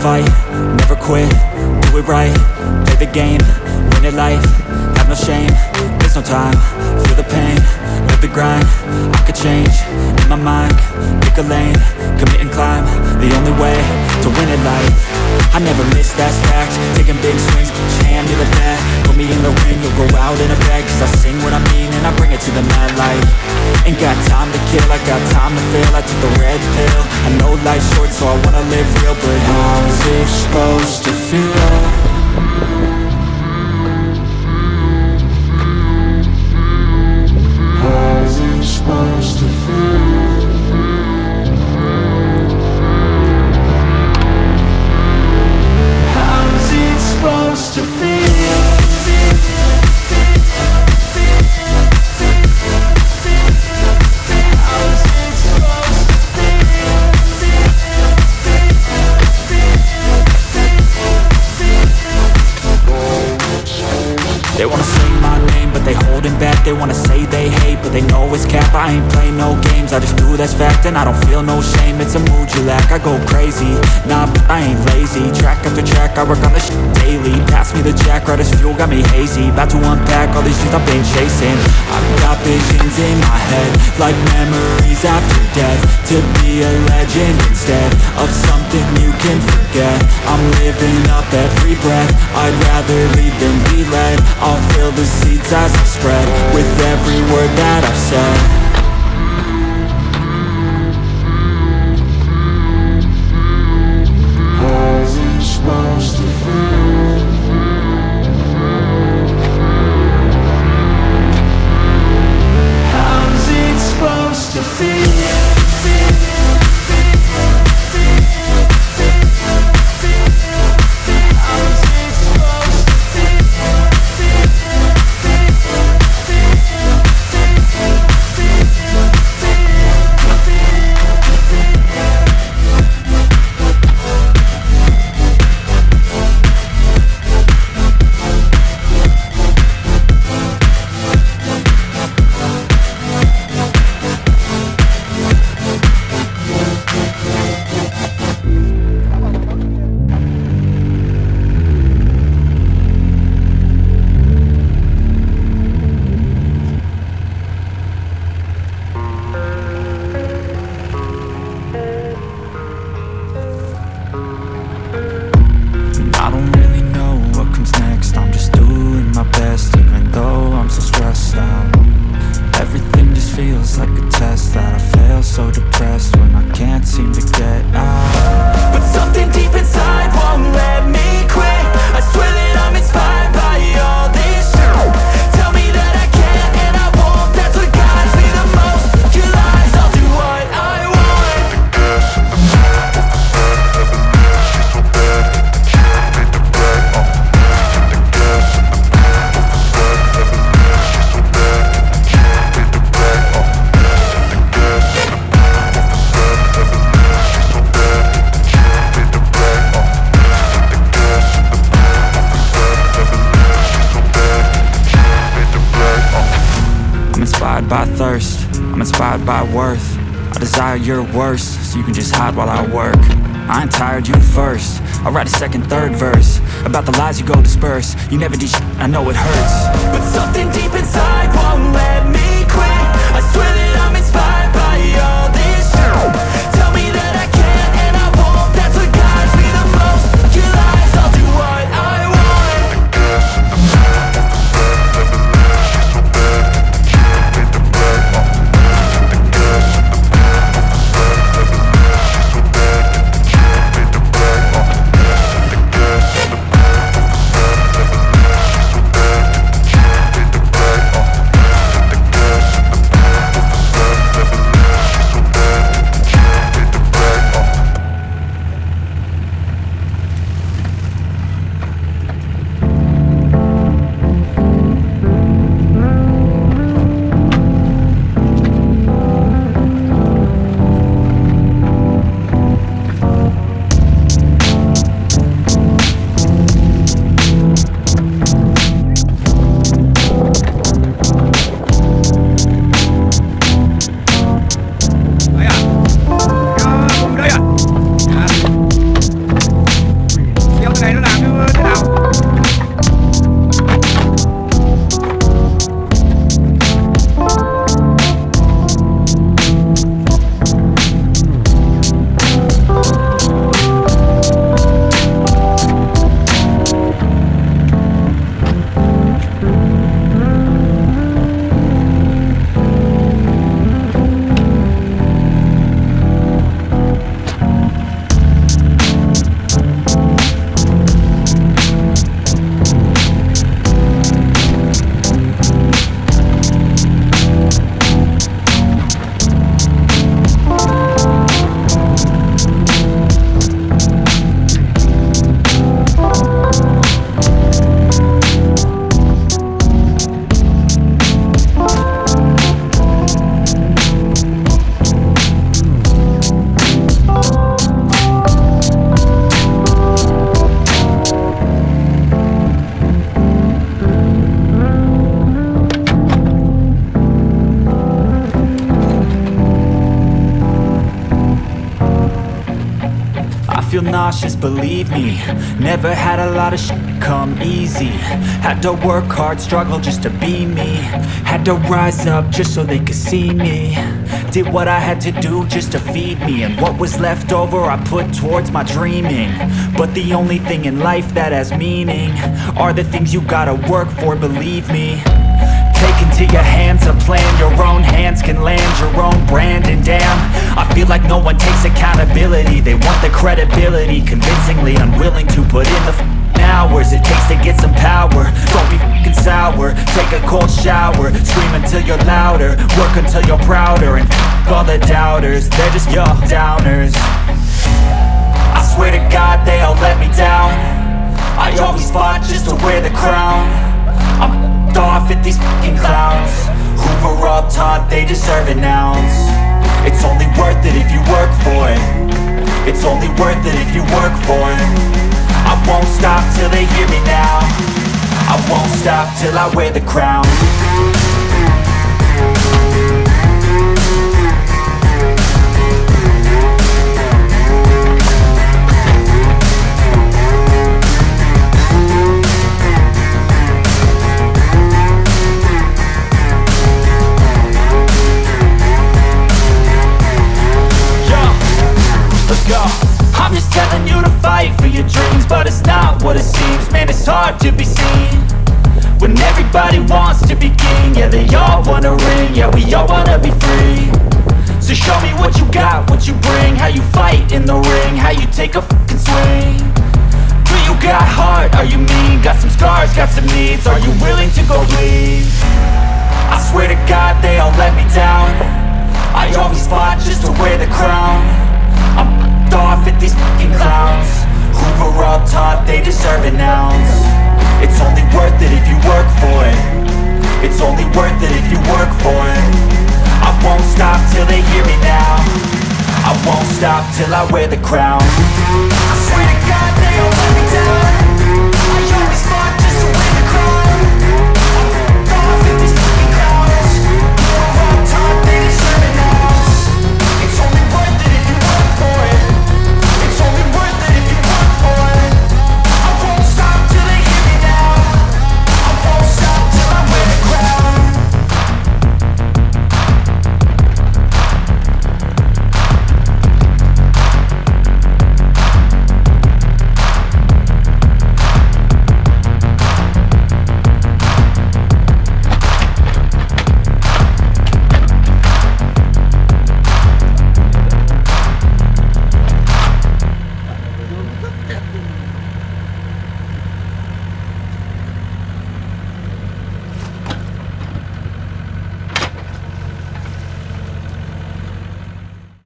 fight, never quit, do it right, play the game, win it life, have no shame, there's no time, feel the pain, live the grind, I could change, in my mind, pick a lane, commit and climb, the only way to win at life. I never miss, that's fact, taking big swings, each hand to the bat, put me in the ring, you'll go out in a bag, cause I sing what I mean and I bring it to the mad light. Ain't got time to kill, I got time to feel, I took the red pill, I know life's short so I wanna live real, but how's it supposed to feel? Supposed to feel. How's it supposed to feel? How's it supposed to feel? They wanna say my name, but they holding back. They wanna say they hate, but they know it's cap. I ain't play no games, I just do that's fact. And I don't feel no shame, it's a mood you lack. I go crazy, nah, but I ain't lazy. Track after track, I work on this shit daily. Pass me the jack, right as fuel, got me hazy. About to unpack all these things I've been chasing. I've got visions in my head, like memories after death. To be a legend instead of something you can forget. I'm living up every breath, I'd rather lead than be led. I'll fill the seeds as I spread, with every word that I've said. How's it supposed to feel? How's it supposed to feel? By worth, I desire your worst, so you can just hide while I work. I ain't tired, you first. I'll write a second, third verse about the lies you go disperse. You never did shit, I know it hurts, but something deep inside won't let me quit. I swear that I'm inspired by all this shit. Tell me that I can't and I won't, that's what guides me the most. Your lies, I'll do what I want. feel nauseous, believe me. Never had a lot of shit come easy. Had to work hard, struggle just to be me. Had to rise up just so they could see me. Did what I had to do just to feed me, and what was left over I put towards my dreaming. But the only thing in life that has meaning are the things you gotta work for, believe me. Take into your hands a plan, your own hands can land your own brand. And damn, I feel like no one takes accountability. They want the credibility, convincingly unwilling to put in the hours it takes to get some power. Don't be f***ing sour, take a cold shower. Scream until you're louder, work until you're prouder. And f*** all the doubters, they're just your downers. I swear to God they all let me down. I always fought just to wear the crown. I'm off at these fucking clowns who were all taught they deserve an ounce. It's only worth it if you work for it. It's only worth it if you work for it. I won't stop till they hear me now. I won't stop till I wear the crown. I'm just telling you to fight for your dreams, but it's not what it seems. Man, it's hard to be seen when everybody wants to be king. Yeah, they all wanna ring, yeah, we all wanna be free. So show me what you got, what you bring, how you fight in the ring, how you take a fucking swing. Do you got heart, are you mean? Got some scars, got some needs, are you willing to go bleed? I swear to God they all let me down. I always fought just to wear the crown. I'm off at these fucking clowns who were all taught they deserve an ounce. It's only worth it if you work for it. It's only worth it if you work for it. I won't stop till they hear me now. I won't stop till I wear the crown.